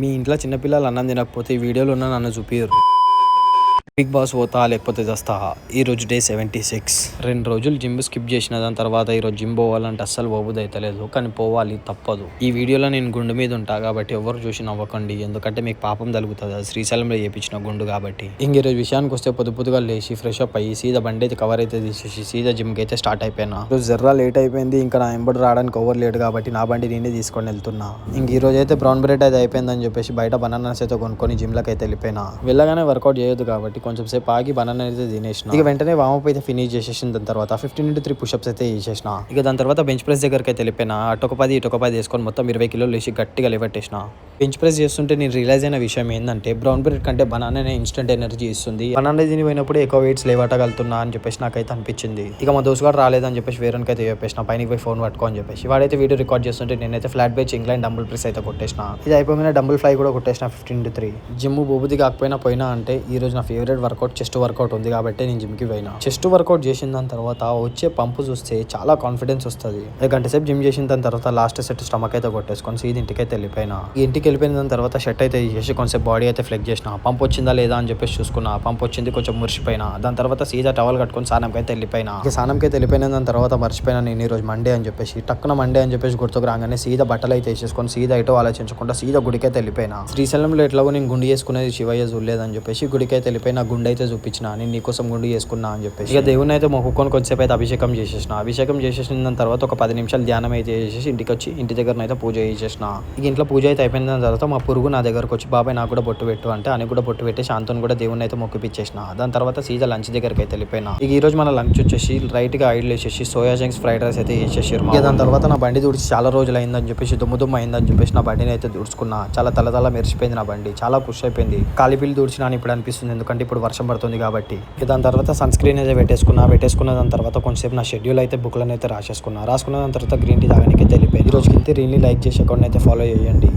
మీ ఇంట్లో చిన్నపిల్లలు అన్నం తినకపోతే ఈ వీడియోలో ఉన్న నన్ను చూపియ్యరు. బిగ్ బాస్ పోతా లేకపోతే చేస్తా. ఈరోజు డే 76. 2 రోజులు జిమ్ స్కిప్ చేసిన దాని తర్వాత ఈరోజు జిమ్ పోవాలంటే అస్సలు పోబుద్ది అవుతలేదు, కానీ పోవాలి తప్పదు. ఈ వీడియోలో నేను గుండు మీద ఉంటా కాబట్టి ఎవరు చూసి నవ్వకండి, ఎందుకంటే మీకు పాపం తగులుతుంది. అది శ్రీశైలంలో చేయించిన గుండు కాబట్టి. ఈరోజు విషయానికి వస్తే పొద్దుగా లేచి ఫ్రెష్ అప్ అయ్యి సీదా బండి అయితే కవర్ అయితే తీసేసి సీదా జిమ్కి అయితే స్టార్ట్ అయిపోయినా. ఈరోజు జర్రా లేట్ అయిపోయింది, ఇంకా నా ఎంబడి రావడానికి ఓవర్ లేట్ కాబట్టి నా బండి నేనే తీసుకొని వెళ్తున్నా. ఈ రోజు అయితే బ్రౌన్ బ్రెడ్ అయితే అయిపోయిందని చెప్పేసి బయట బనానాస్ అయితే కొనుక్కొని జిమ్లోకి అయితే వెళ్ళిపోయినా. వెళ్ళగానే వర్కౌట్ చేయొద్దు కాబట్టి కొంచెం సేపు ఆగి బనానా అయితే తినేసిన. ఇక వెంటనే వామప్ అయితే ఫినిష్ చేసేసిన. దాని తర్వాత 15 x 3 పుషప్స్ అయితే చేసేసిన. ఇక దాని తర్వాత బెంచ్ ప్రెస్ దగ్గరికి అయితే వెళ్ళిపోయినా. అటొక 10 ఇటొక 10 వేసుకొని మొత్తం 20 కిలోలు వేసి గట్టిగా లేవట్టేసిన. బెంచ్ ప్రెస్ చేస్తుంటే నేను రియలైజ్ అయిన విషయం ఏంటంటే బ్రౌన్ బ్రెడ్ కంటే బనానానే ఇన్స్టెంట్ ఎనర్జీ ఇస్తుంది. బనానా తిని పోయినప్పుడు ఎక్కువ వెయిట్స్ లేవట్టగలుగుతున్నా అని చెప్పేసి నాకైతే అనిపించింది. ఇక మా దోస్తు గారు రాలేదని చెప్పేసి వేరేకి అయితే చెప్పేసిన, పైనకి పోయి ఫోన్ పట్టుకో అని చెప్పేసి. వాడైతే వీడియో రికార్డ్ చేస్తుంటే నేనైతే flat bench incline dumbbell press అయితే కొట్టేసిన. ఇది అయిపోయిన డంబుల్ ఫ్లై కూడా కొట్టేసిన 15 x 3. జిమ్ బొబుది కాకపోయినా పోయినా అంటే ఈ రోజు నా ఫేవరెట్ వర్కౌట్ చెస్ట్ వర్కౌట్ ఉంది కాబట్టి నేను జిమ్కి పోయినా. చెస్ట్ వర్కౌట్ చేసిన దాని తర్వాత వచ్చే పంపు చూస్తే చాలా కాన్ఫిడెన్స్ వస్తుంది. గంట సేపు జిమ్ చేసిన దాని తర్వాత లాస్ట్ సెట్ స్టమక్ అయితే కొట్టేసుకొని సీదా ఇంటికి అయితే వెళ్ళిపోయినా. ఇంటికి వెళ్ళిపోయిన దాని తర్వాత షర్ట్ అయితే చేసి కొంచెం బాడీ అయితే ఫ్లెక్ చేసిన. పంప్ వచ్చిందా లేదా అని చెప్పేసి చూసుకున్నా. పంప్ వచ్చింది, కొంచెం మురిసిపోయినా. దాని తర్వాత సీదా టవల్ కట్టుకొని స్నానంకి అయితే వెళ్ళిపోయినా. స్నానంకి అయితే వెళ్ళిపోయిన దాని తర్వాత మర్చిపోయినా నేను ఈ రోజు మండే అని చెప్పేసి. టక్కున మండే అని చెప్పేసి గుర్తుకు రాగానే సీదా బట్టలు అయితే వేసేసుకొని సీదా ఇటో ఆలోచించకుండా సీదా గుడికి అయితే వెళ్ళిపోయినా. శ్రీశైలంలో ఎట్లాగో నేను గుండు చేసుకునేది శివయ్య చూడలేదని చెప్పేసి గుడికి అయితే వెళ్ళిపోయినా. గుండె అయితే చూపించిన, నేను నీకోసం గుండు చేసుకున్నా అని చెప్పేసి. ఇక దేవుని అయితే మొక్కుకొని కొంచెంసేపు అయితే అభిషేకం చేసేసిన. అభిషేకం చేసేసిన దాని తర్వాత ఒక 10 నిమిషాలు ధ్యానం అయితే చేసేసి ఇంటికి వచ్చి ఇంటి దగ్గర అయితే పూజ చేసేసిన. ఇక ఇంట్లో పూజ అయితే అయిపోయిన దాని తర్వాత మా పురుగు నా దగ్గరకు వచ్చి బాబాయ్ నాకు కూడా బొట్టు పెట్టు అంటే అని కూడా బొట్టు పెట్టి శాంతను కూడా దేవుని అయితే మొక్కిపించేసిన. దాని తర్వాత సీదా లంచ్ దగ్గరికి అయితే వెళ్ళిపోయినా. ఇక ఈ రోజు మన లంచ్ వచ్చేసి రైట్ గా ఆయిల్ వేసేసి సోయా చంక్స్ ఫ్రైడ్ రైస్ అయితే చేసేసారు. ఇక దాని తర్వాత నా బండి తుడిచి చాలా రోజులు అయిందని చెప్పేసి దుమ్ము అయిందని చెప్పేసి నా బండిని అయితే తుడుచుకున్నా. చాలా తల మెరిసిపోయింది నా బండి, చాలా పుష్ అయిపోయింది. కాలిపిల్లి తుడిచినా ఇప్పుడు అనిపిస్తుంది, ఎందుకంటే ఇప్పుడు వర్షం పడుతుంది కాబట్టి. దాని తర్వాత సన్ స్క్రీన్ అయితే పెట్టేసుకున్న దాని తర్వాత కొంచెంసేపు నా షెడ్యూల్ అయితే బుక్లను అయితే రాసుకున్న దాని తర్వాత గ్రీన్ టీ తాగడానికి అయితే వెళ్ళిపోయింది. ఈ రోజుకి రీల్ని లైక్ చేసి అకౌంట్ అయితే ఫాలో చేయండి.